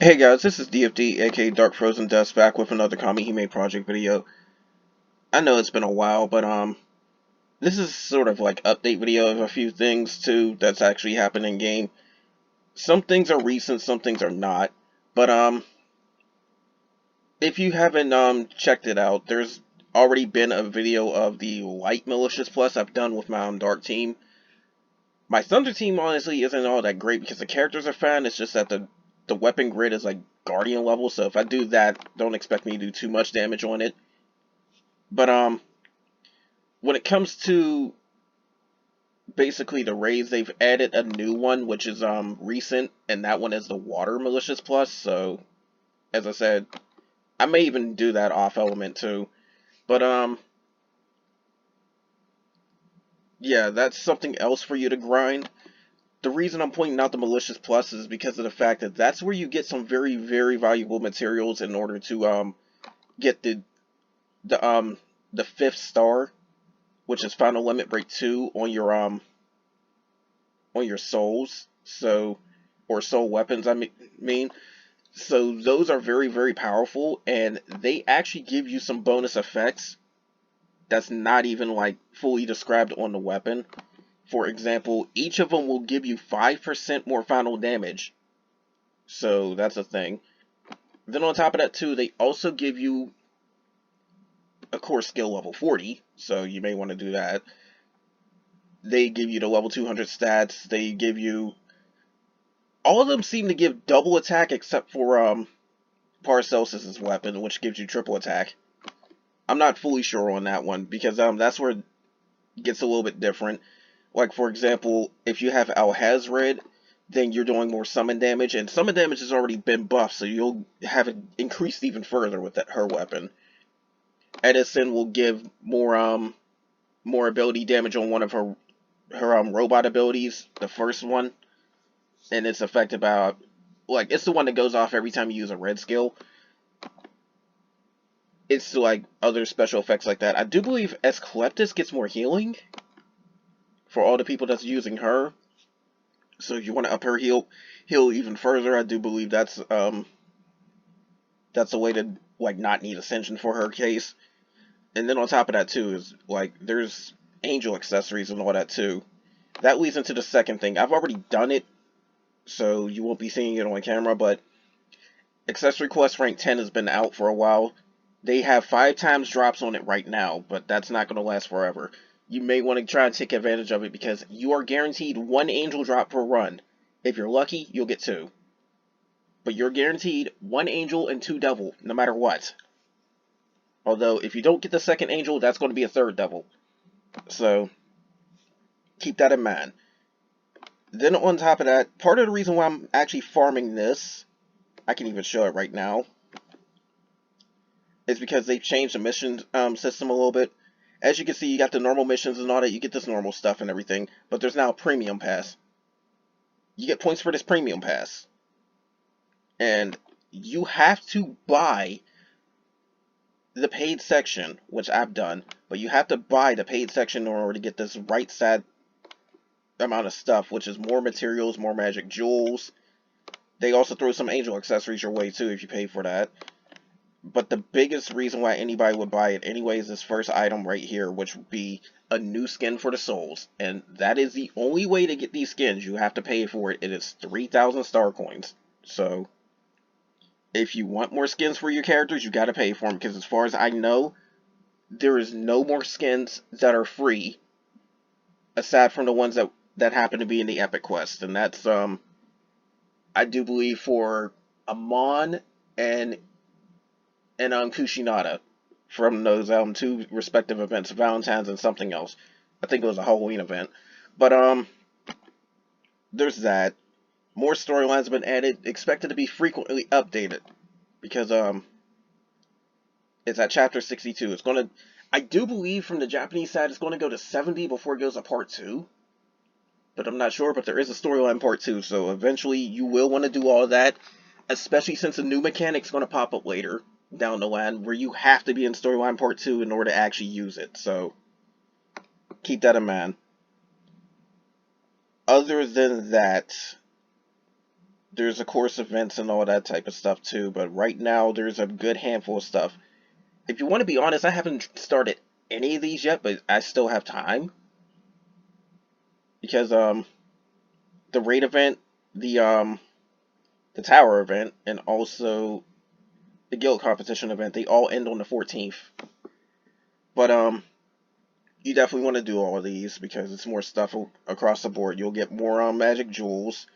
Hey guys, this is DFD, aka Dark Frozen Dust, back with another Kamihime project video. I know it's been a while, but this is sort of like update video of a few things too that's actually happened in game. Some things are recent, some things are not. But if you haven't checked it out, there's already been a video of the Light Malicious Plus I've done with my own Dark team. My Thunder team honestly isn't all that great because the characters are fine. It's just that the weapon grid is like Guardian level, so if I do that, don't expect me to do too much damage on it. But when it comes to basically the raids, they've added a new one which is recent, and that one is the Water Malicious Plus. So as I said, I may even do that off element too. But yeah, that's something else for you to grind. The reason I'm pointing out the Malicious Plus is because of the fact that that's where you get some very, very valuable materials in order to get the um the 5th star, which is Final Limit Break 2 on your souls, so, or soul weapons I mean. So those are very, very powerful, and they actually give you some bonus effects that's not even like fully described on the weapon. For example, each of them will give you 5% more final damage, so that's a thing. Then on top of that too, they also give you a core skill level 40, so you may want to do that. They give you the level 200 stats. They give you, all of them seem to give double attack except for Paracelsus's weapon, which gives you triple attack. I'm not fully sure on that one because that's where it gets a little bit different. Like for example, if you have Alhazred, then you're doing more summon damage, and summon damage has already been buffed, so you'll have it increased even further with her weapon. Edison will give more ability damage on one of her robot abilities, the first one, and it's affected by, like, it's the one that goes off every time you use a red skill. It's like other special effects like that. I do believe Asclepius gets more healing for all the people that's using her. So if you want to up her heal even further, I do believe that's a way to like not need Ascension for her case. And then on top of that too is like there's angel accessories and all that too. That leads into the second thing. I've already done it, so you won't be seeing it on camera, but Accessory Quest rank 10 has been out for a while. They have 5 times drops on it right now, but that's not going to last forever. You may want to try and take advantage of it because you are guaranteed 1 angel drop per run. If you're lucky, you'll get 2. But you're guaranteed 1 angel and 2 devil, no matter what. Although, if you don't get the second angel, that's going to be a 3rd devil. So, keep that in mind. Then on top of that, part of the reason why I'm actually farming this, I can even show it right now, is because they've changed the mission system a little bit. As you can see, you got the normal missions and all that, you get this normal stuff and everything, but there's now a premium pass. You get points for this premium pass. And you have to buy the paid section, which I've done, but you have to buy the paid section in order to get this right side amount of stuff, which is more materials, more magic jewels. They also throw some angel accessories your way too if you pay for that. But the biggest reason why anybody would buy it anyway is this first item right here, which would be a new skin for the souls. And that is the only way to get these skins. You have to pay for it. It is 3,000 star coins. So, if you want more skins for your characters, you got to pay for them. Because as far as I know, there is no more skins that are free, aside from the ones that happen to be in the Epic Quest. And that's, I do believe for Amon and Kushinada from those 2 respective events, Valentine's and something else. I think it was a Halloween event. But there's that. More storylines have been added, expected to be frequently updated. Because it's at chapter 62. It's gonna, I do believe from the Japanese side it's gonna go to 70 before it goes to part 2. But I'm not sure, but there is a storyline part 2, so eventually you will want to do all of that, especially since a new mechanic's gonna pop up later down the line where you have to be in storyline part 2 in order to actually use it, so keep that in mind. Other than that, There's of course events and all that type of stuff too, but right now there's a good handful of stuff. If you want to be honest, I haven't started any of these yet, but I still have time because the raid event, the tower event, and also the guild competition event, they all end on the 14th. But you definitely want to do all of these because it's more stuff across the board. You'll get more magic jewels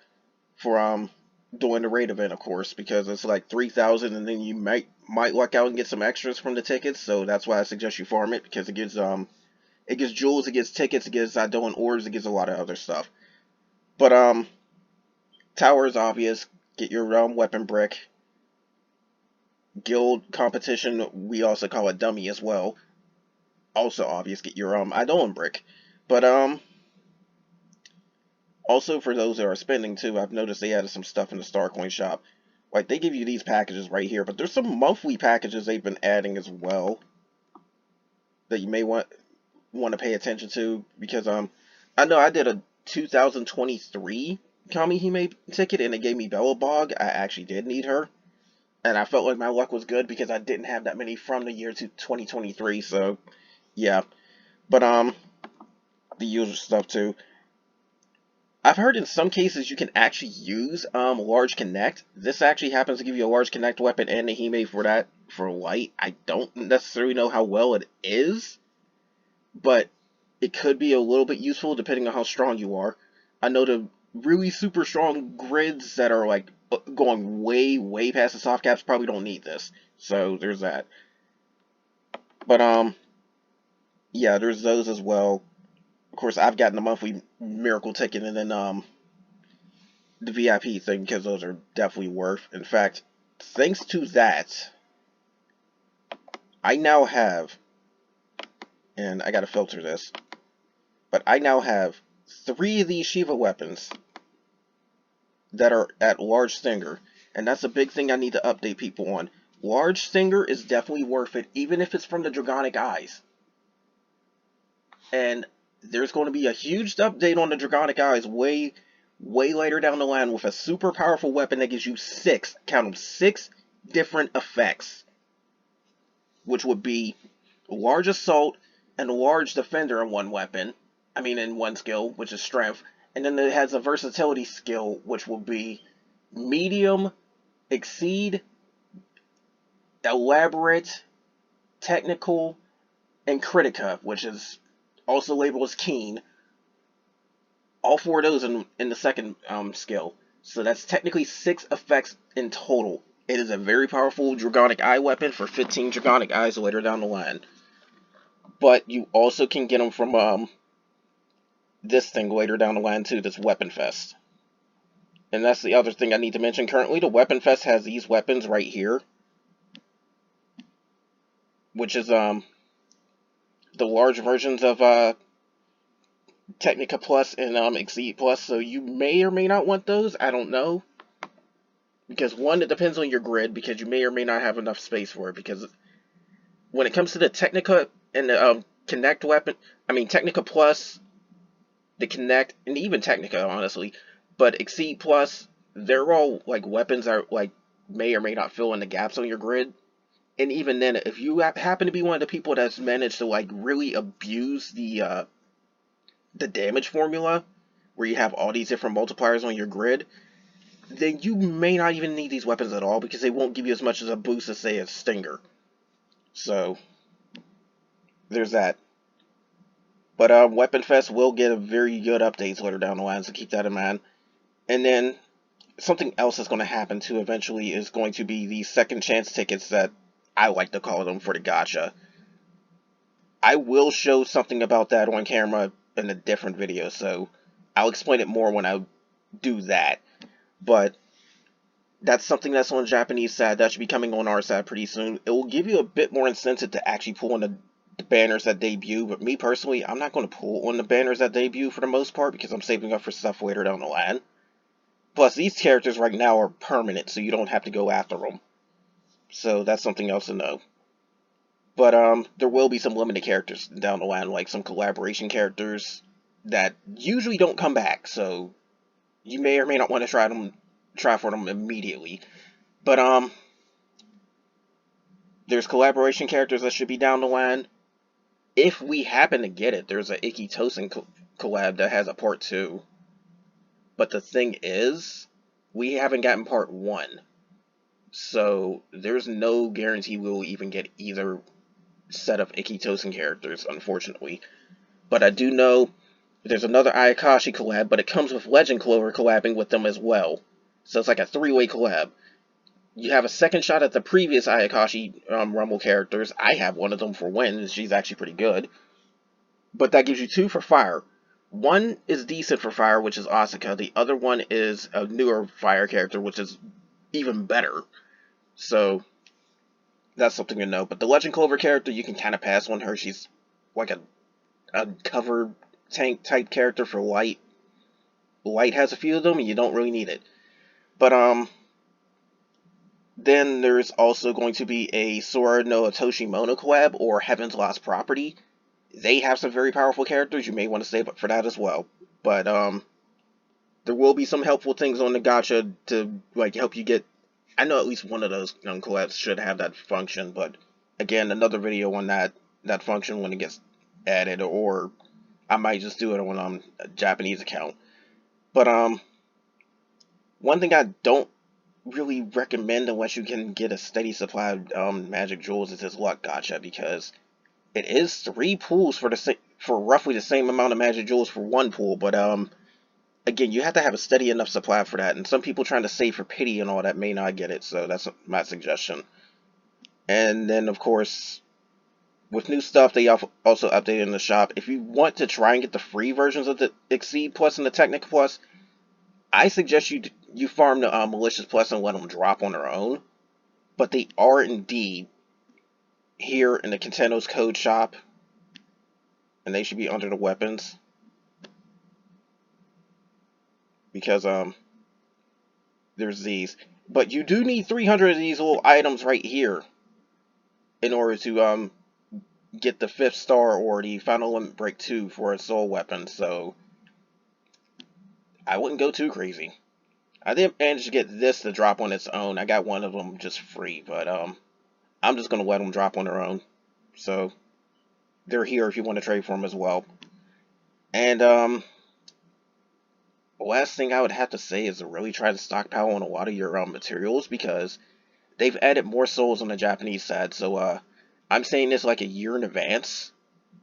for doing the raid event, of course, because it's like 3,000, and then you might luck out and get some extras from the tickets. So that's why I suggest you farm it, because it gives jewels, it gives tickets, it gives Doing orbs, it gives a lot of other stuff. But tower is obvious. Get your weapon brick. Guild competition, we also call it dummy as well. Also obvious. Get your Idolin brick. But also for those that are spending too, I've noticed they added some stuff in the Starcoin shop. Like they give you these packages right here, but there's some monthly packages they've been adding as well that you may want to pay attention to, because I know I did a 2023 Kamihime ticket and it gave me Bella Bog. I actually did need her, and I felt like my luck was good because I didn't have that many from the year to 2023. So yeah, but the usual stuff too. I've heard in some cases you can actually use large connect. This actually happens to give you a large connect weapon and a Hime for that for light. I don't necessarily know how well it is, but it could be a little bit useful depending on how strong you are. I know the really super strong grids that are like going way past the soft caps probably don't need this. So there's that. But yeah, there's those as well. Of course, I've gotten the monthly miracle ticket and then the VIP thing, because those are definitely worth. In fact, thanks to that, I now have, and I gotta filter this, but I now have 3 of these Shiva weapons that are at large stinger, and that's a big thing I need to update people on. Large stinger is definitely worth it, even if it's from the Dragonic Eyes. And there's going to be a huge update on the Dragonic Eyes way later down the line with a super powerful weapon that gives you 6, count them, 6 different effects, which would be large assault and large defender in one weapon. I mean, in one skill, which is strength. And then it has a versatility skill, which will be medium, exceed, elaborate, technical, and critica, which is also labeled as keen. All 4 of those in the second skill. So that's technically 6 effects in total. It is a very powerful Dragonic Eye weapon for 15 Dragonic Eyes later down the line. But you also can get them from this thing later down the line too, this Weapon Fest. And that's the other thing I need to mention. Currently, the Weapon Fest has these weapons right here, which is the large versions of Technica Plus and Exceed Plus. So you may or may not want those. I don't know, because one, it depends on your grid, because you may or may not have enough space for it. Because when it comes to the Technica and the Connect weapon, I mean Technica Plus, the Connect, and even Technica, honestly, but Exceed Plus, they're all like weapons that are, like, may or may not fill in the gaps on your grid. And even then, if you happen to be one of the people that's managed to like really abuse the damage formula, where you have all these different multipliers on your grid, then you may not even need these weapons at all, because they won't give you as much as a boost as, say, a Stinger. So there's that. But Weapon Fest will get a very good updates later down the line, so keep that in mind. And then something else that's going to happen too eventually is going to be the second chance tickets, that I like to call them, for the Gacha. I will show something about that on camera in a different video, so I'll explain it more when I do that. But that's something that's on the Japanese side. That should be coming on our side pretty soon. It will give you a bit more incentive to actually pull on the banners that debut, but me personally, I'm not going to pull on the banners that debut for the most part, because I'm saving up for stuff later down the line. Plus, these characters right now are permanent, so you don't have to go after them. So that's something else to know. But there will be some limited characters down the line, like some collaboration characters that usually don't come back, so you may or may not want to try them try for them immediately. But there's collaboration characters that should be down the line. If we happen to get it, there's a Ikki Tosin collab that has a part 2. But the thing is, we haven't gotten part 1. So there's no guarantee we'll even get either set of Ikki Tosin characters, unfortunately. But I do know there's another Ayakashi collab, but it comes with Legend Clover collabing with them as well. So it's like a 3-way collab. You have a second shot at the previous Ayakashi Rumble characters. I have one of them for Win, and she's actually pretty good. But that gives you 2 for Fire. One is decent for Fire, which is Asuka. The other one is a newer Fire character, which is even better. So that's something to know. But the Legend Clover character, you can kind of pass on her. She's like a cover tank type character for Light. Light has a few of them, and you don't really need it. But then there's also going to be a Sora no Otoshi Mono collab, or Heaven's Lost Property. They have some very powerful characters. You may want to save up for that as well. But there will be some helpful things on the gacha to like help you get. I know at least one of those collabs should have that function, but again, another video on that function when it gets added, or I might just do it on a Japanese account. But one thing I don't really recommend unless you can get a steady supply of magic jewels is this luck gacha, because it is 3 pools for roughly the same amount of magic jewels for 1 pool, but again, you have to have a steady enough supply for that, and some people trying to save for pity and all that may not get it, so that's my suggestion. And then, of course, with new stuff, they also updated in the shop. If you want to try and get the free versions of the Exceed Plus and the Technic Plus, I suggest you farm the Malicious Plus and let them drop on their own. But they are indeed here in the Contendo's Code shop, and they should be under the weapons. Because there's these. But you do need 300 of these little items right here in order to get the 5th star or the Final Limit Break 2 for a soul weapon, so I wouldn't go too crazy. I did manage to get this to drop on its own. I got one of them just free, but I'm just going to let them drop on their own. So they're here if you want to trade for them as well. And the last thing I would have to say is to really try to stockpile on a lot of your materials, because they've added more souls on the Japanese side. So I'm saying this like a year in advance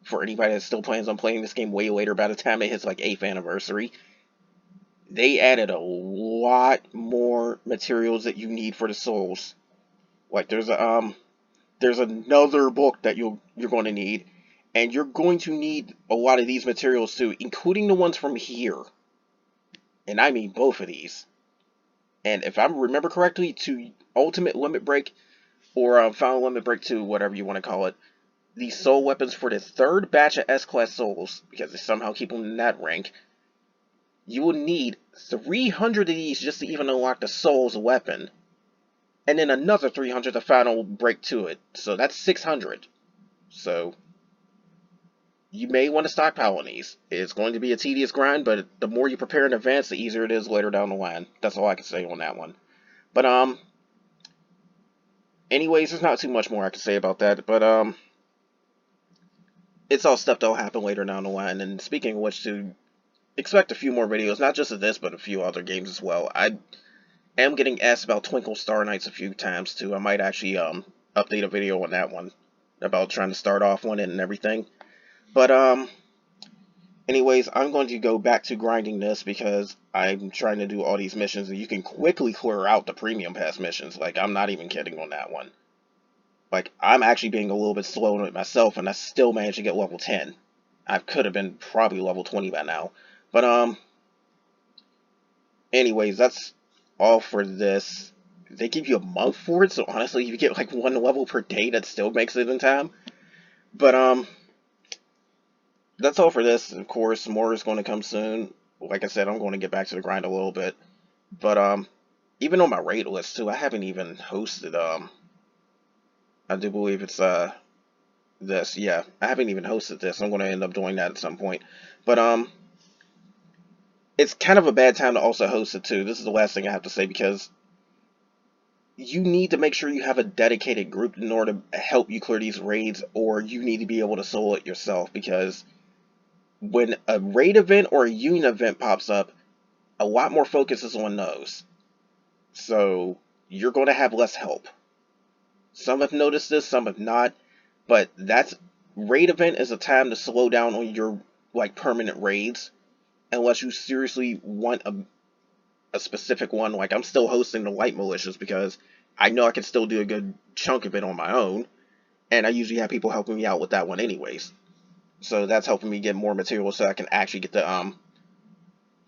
for anybody that still plans on playing this game way later by the time it hits like 8th anniversary. They added a lot more materials that you need for the souls. Like there's another book that you're going to need, and you're going to need a lot of these materials too, including the ones from here. And I mean both of these. And if I remember correctly, to Ultimate Limit Break or Final Limit Break 2, whatever you want to call it, the soul weapons for the 3rd batch of S-Class souls, because they somehow keep them in that rank, you will need 300 of these just to even unlock the soul's weapon. And then another 300 to final break to it. So that's 600. So you may want to stockpile on these. It's going to be a tedious grind, but the more you prepare in advance, the easier it is later down the line. That's all I can say on that one. But anyways, there's not too much more I can say about that. But it's all stuff that'll happen later down the line. And speaking of which, to expect a few more videos, not just of this, but a few other games as well. I am getting asked about Twinkle Star Nights a few times too. I might actually update a video on that one about trying to start off on it and everything. But anyways, I'm going to go back to grinding this because I'm trying to do all these missions, and you can quickly clear out the premium pass missions. Like, I'm not even kidding on that one. Like, I'm actually being a little bit slow on it myself, and I still managed to get level 10. I could have been probably level 20 by now. But anyways, that's all for this. They give you a month for it, so honestly, you get like 1 level per day, that still makes it in time. But that's all for this. Of course, more is going to come soon. Like I said, I'm going to get back to the grind a little bit. But even on my raid list too, I haven't even hosted I do believe it's this. Yeah, I haven't even hosted this. I'm going to end up doing that at some point. But it's kind of a bad time to also host it too. This is the last thing I have to say, because you need to make sure you have a dedicated group in order to help you clear these raids, or you need to be able to solo it yourself, because when a raid event or a union event pops up, a lot more focus is on those. So you're going to have less help. Some have noticed this, some have not, but that's raid event is a time to slow down on your like permanent raids, unless you seriously want a specific one. Like, I'm still hosting the light militias because I know I can still do a good chunk of it on my own, and I usually have people helping me out with that one anyways. So that's helping me get more material so I can actually get the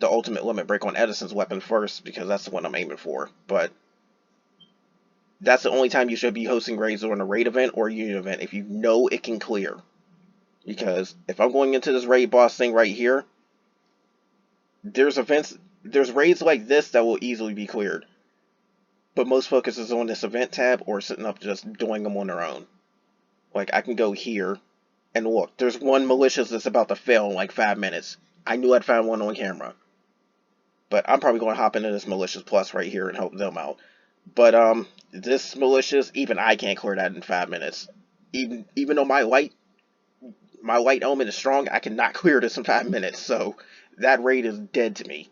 ultimate limit break on Edison's weapon first, because that's the one I'm aiming for. But that's the only time you should be hosting raids on a raid event or a union event, if you know it can clear. Because if I'm going into this raid boss thing right here, there's raids like this that will easily be cleared. But most focus is on this event tab or sitting up just doing them on their own. Like, I can go here and look, there's one malicious that's about to fail in like 5 minutes. I knew I'd find one on camera. But I'm probably going to hop into this malicious plus right here and help them out. But this malicious, even I can't clear that in 5 minutes. Even though my light element is strong, I cannot clear this in 5 minutes. So that raid is dead to me,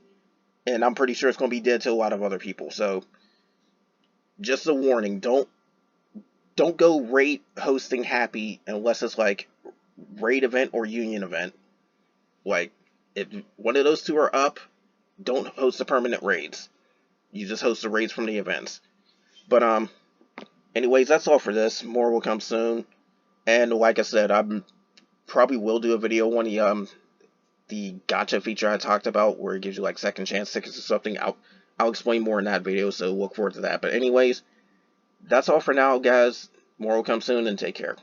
and I'm pretty sure it's going to be dead to a lot of other people. So just a warning: don't go raid hosting happy unless it's like raid event or union event. Like, if one of those two are up, don't host the permanent raids. You just host the raids from the events. But anyways, that's all for this. More will come soon. And like I said, I probably will do a video on the Gacha feature I talked about, where it gives you like second chance tickets or something. I'll explain more in that video, so look forward to that. But anyways, that's all for now, guys. More will come soon, and take care.